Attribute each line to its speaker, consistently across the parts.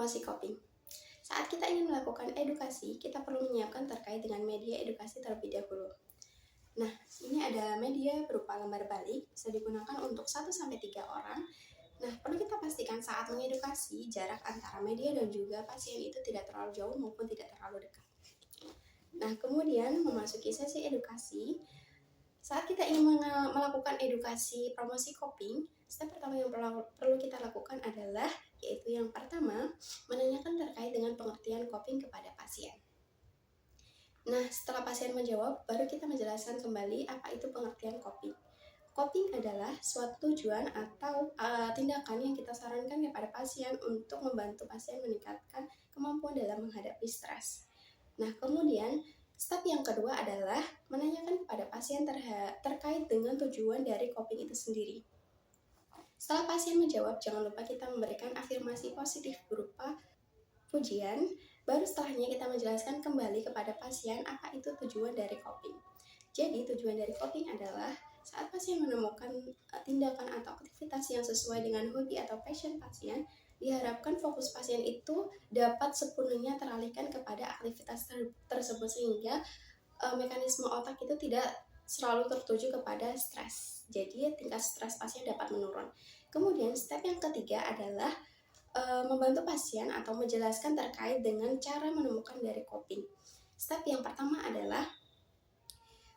Speaker 1: Promosi coping. Saat kita ingin melakukan edukasi, kita perlu menyiapkan terkait dengan media edukasi terlebih dahulu. Nah, ini ada media berupa lembar balik, bisa digunakan untuk 1-3 orang. Nah, perlu kita pastikan saat mengedukasi, jarak antara media dan juga pasien itu tidak terlalu jauh maupun tidak terlalu dekat. Nah, kemudian memasuki sesi edukasi, saat kita ingin melakukan edukasi promosi coping, step pertama yang perlu kita lakukan adalah, yaitu yang pertama, menanyakan terkait dengan pengertian coping kepada pasien. Nah, setelah pasien menjawab, baru kita menjelaskan kembali apa itu pengertian coping. Coping adalah suatu tujuan atau tindakan yang kita sarankan kepada pasien untuk membantu pasien meningkatkan kemampuan dalam menghadapi stres. Nah, kemudian step yang kedua adalah menanyakan kepada pasien terkait dengan tujuan dari coping itu sendiri. Setelah pasien menjawab, jangan lupa kita memberikan afirmasi positif berupa pujian, baru setelahnya kita menjelaskan kembali kepada pasien apa itu tujuan dari coping. Jadi, tujuan dari coping adalah saat pasien menemukan tindakan atau aktivitas yang sesuai dengan hobi atau passion pasien, diharapkan fokus pasien itu dapat sepenuhnya teralihkan kepada aktivitas tersebut sehingga mekanisme otak itu tidak selalu tertuju kepada stres. Jadi tingkat stres pasien dapat menurun. Kemudian step yang ketiga adalah membantu pasien atau menjelaskan terkait dengan cara menemukan dari coping. Step yang pertama adalah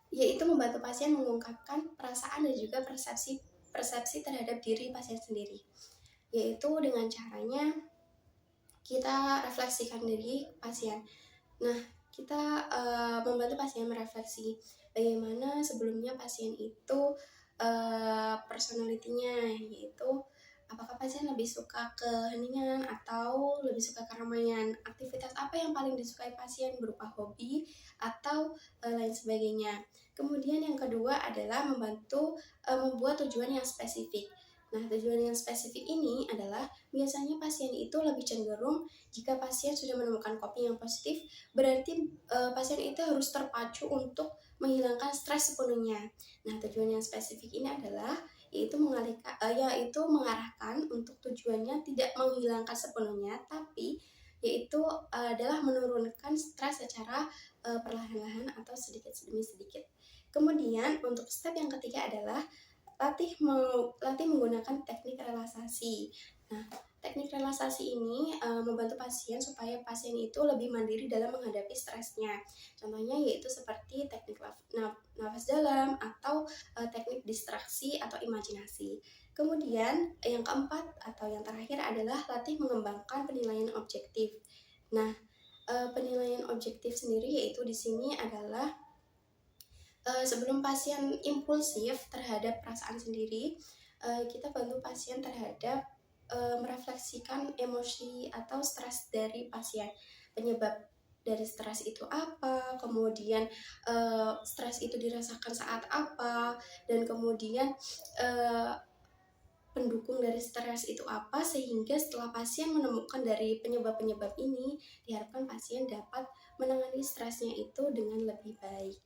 Speaker 1: yaitu membantu pasien mengungkapkan perasaan dan juga persepsi terhadap diri pasien sendiri. Yaitu dengan caranya kita refleksikan diri pasien. Nah, kita membantu pasien merefleksi bagaimana sebelumnya pasien itu personalitinya, yaitu apakah pasien lebih suka keheningan atau lebih suka keramaian, aktivitas apa yang paling disukai pasien berupa hobi atau lain sebagainya. Kemudian yang kedua adalah membantu membuat tujuan yang spesifik. Nah, tujuan yang spesifik ini adalah biasanya pasien itu lebih cenderung jika pasien sudah menemukan coping yang positif, berarti pasien itu harus terpacu untuk menghilangkan stres sepenuhnya. Nah, tujuan yang spesifik ini adalah yaitu mengarahkan untuk tujuannya tidak menghilangkan sepenuhnya, tapi yaitu adalah menurunkan stres secara perlahan-lahan atau sedikit demi sedikit. Kemudian untuk step yang ketiga adalah latih menggunakan teknik relaksasi. Nah, teknik relaksasi ini membantu pasien supaya pasien itu lebih mandiri dalam menghadapi stresnya. Contohnya yaitu seperti teknik nafas dalam atau teknik distraksi atau imajinasi. Kemudian yang keempat atau yang terakhir adalah latih mengembangkan penilaian objektif. Nah, penilaian objektif sendiri yaitu di sini adalah sebelum pasien impulsif terhadap perasaan sendiri, kita bantu pasien terhadap merefleksikan emosi atau stres dari pasien. Penyebab dari stres itu apa, kemudian stres itu dirasakan saat apa, dan kemudian pendukung dari stres itu apa, sehingga setelah pasien menemukan dari penyebab-penyebab ini, diharapkan pasien dapat menangani stresnya itu dengan lebih baik.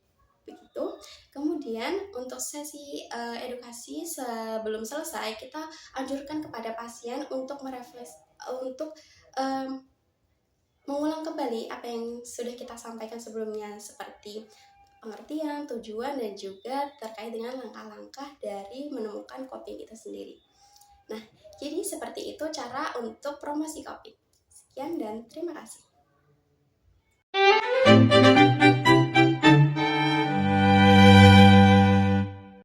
Speaker 1: Begitu. Kemudian untuk sesi edukasi sebelum selesai, kita anjurkan kepada pasien untuk mengulang kembali apa yang sudah kita sampaikan sebelumnya, seperti pengertian, tujuan, dan juga terkait dengan langkah-langkah dari menemukan coping itu sendiri. Nah, jadi seperti itu cara untuk promosi coping. Sekian dan terima kasih.